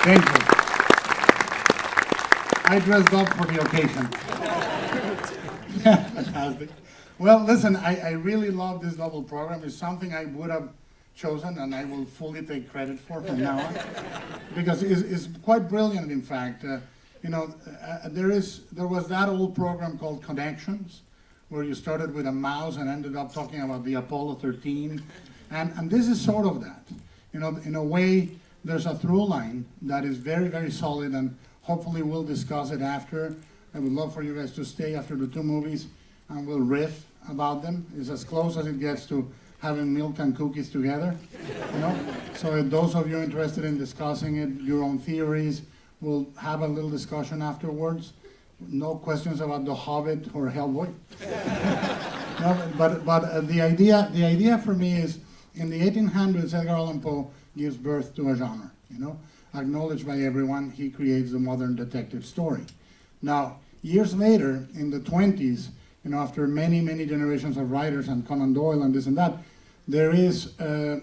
Thank you. I dressed up for the occasion. Fantastic. Well, listen, I really love this double program. It's something I would have chosen, and I will fully take credit for from now on, because it's quite brilliant. In fact, there was that old program called Connections, where you started with a mouse and ended up talking about the Apollo 13, and this is sort of that. In a way, there's a through line that is very, very solid, and hopefully we'll discuss it after. I would love for you guys to stay after the two movies, and we'll riff about them. It's as close as it gets to having milk and cookies together, So those of you interested in discussing it, your own theories, we'll have a little discussion afterwards. No questions about The Hobbit or Hellboy. No, but the idea for me is, in the 1800s, Edgar Allan Poe gives birth to a genre, acknowledged by everyone. He creates the modern detective story. Now, years later, in the 20s, after many, many generations of writers and Conan Doyle and this and that, there is the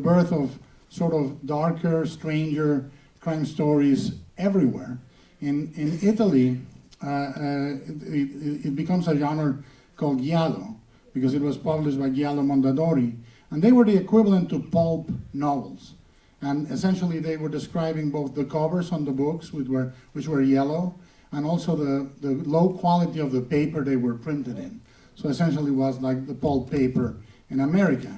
birth of sort of darker, stranger crime stories everywhere. In Italy, it becomes a genre called giallo, because it was published by Giallo Mondadori, and they were the equivalent to pulp novels. And essentially they were describing both the covers on the books, which were yellow, and also the low quality of the paper they were printed in. So essentially it was like the pulp paper in America.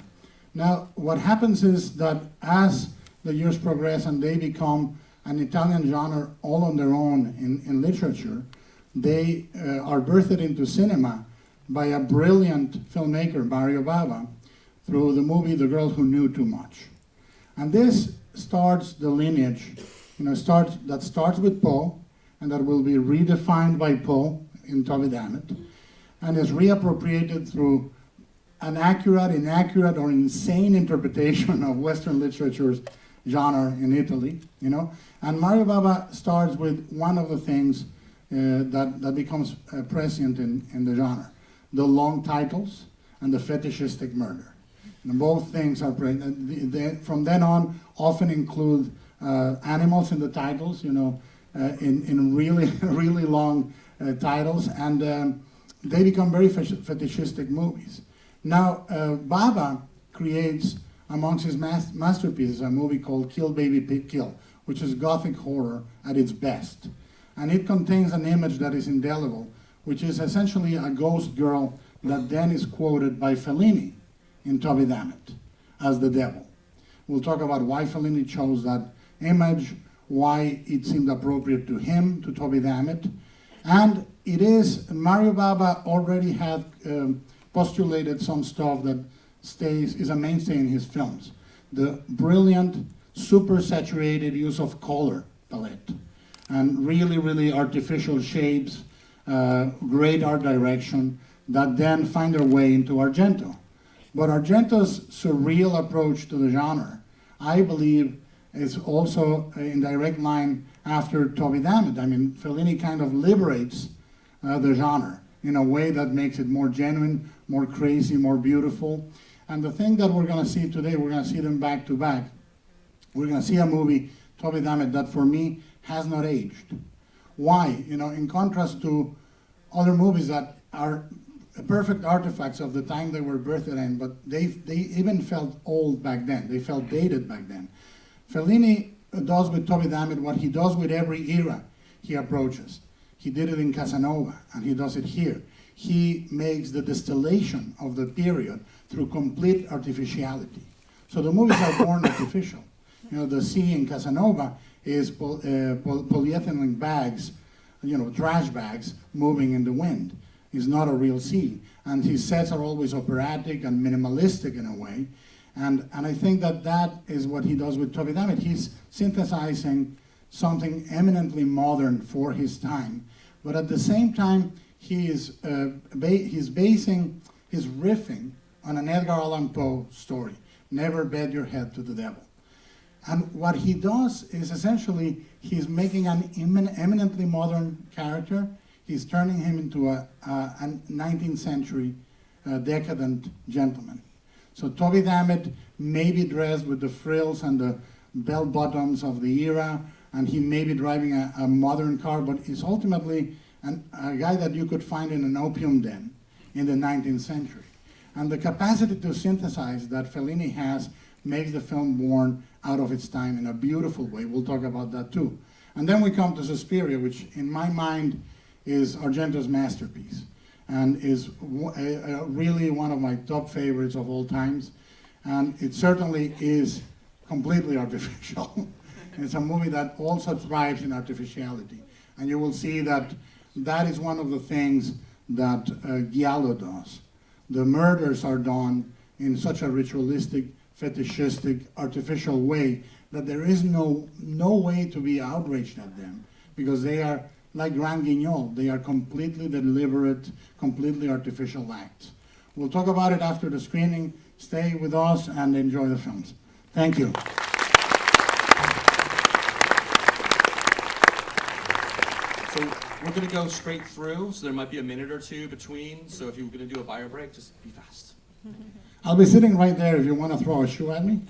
Now, what happens is that as the years progress and they become an Italian genre all on their own in literature, they are birthed into cinema by a brilliant filmmaker, Mario Bava, through the movie The Girl Who Knew Too Much. And this starts the lineage, that starts with Poe, and that will be redefined by Poe in Toby Dammit, and is reappropriated through an accurate, inaccurate, or insane interpretation of Western literature's genre in Italy, And Mario Bava starts with one of the things that becomes prescient in the genre: the long titles and the fetishistic murder. And both things are from then on often include animals in the titles, in really, really long titles, and they become very fetishistic movies. Now, Bava creates, amongst his masterpieces, a movie called Kill Baby Kill, which is Gothic horror at its best. And it contains an image that is indelible, which is essentially a ghost girl that then is quoted by Fellini in Toby Dammit as the devil. We'll talk about why Fellini chose that image, why it seemed appropriate to him, to Toby Dammit. And it is, Mario Bava already had postulated some stuff that is a mainstay in his films. The brilliant, super saturated use of color palette, and really, really artificial shapes, great art direction, that then find their way into Argento. But Argento's surreal approach to the genre, I believe, is also in direct line after Toby Dammit. I mean, Fellini kind of liberates the genre in a way that makes it more genuine, more crazy, more beautiful. And the thing that we're going to see today, we're going to see them back to back. We're going to see a movie, Toby Dammit, that for me has not aged. Why? In contrast to other movies that are perfect artifacts of the time they were birthed in, but they even felt old back then. They felt dated back then. Fellini does with Toby Dammit what he does with every era he approaches. He did it in Casanova, and he does it here. He makes the distillation of the period through complete artificiality. So the movies are born artificial. The sea in Casanova is polyethylene bags, trash bags moving in the wind. It's not a real sea. And his sets are always operatic and minimalistic in a way. And I think that is what he does with Toby Dammit. He's synthesizing something eminently modern for his time. But at the same time, he's basing his riffing on an Edgar Allan Poe story, Never Bet Your Head to the Devil. And what he does is essentially, he's making an eminently modern character. He's turning him into a 19th century decadent gentleman. So Toby Dammit may be dressed with the frills and bell bottoms of the era, and he may be driving a modern car, but he's ultimately a guy that you could find in an opium den in the 19th century. And the capacity to synthesize that Fellini has makes the film born out of its time in a beautiful way. We'll talk about that too. And then we come to Suspiria, which in my mind is Argento's masterpiece and is really one of my top favorites of all times. And it certainly is completely artificial. It's a movie that also thrives in artificiality. And you will see that that is one of the things that Giallo does. The murders are done in such a ritualistic, fetishistic, artificial way that there is no way to be outraged at them, because they are like Grand Guignol. They are completely deliberate, completely artificial acts. We'll talk about it after the screening. Stay with us and enjoy the films. Thank you. So we're going to go straight through, so there might be a minute or two between. So if you're going to do a bio break, just be fast. I'll be sitting right there if you want to throw a shoe at me.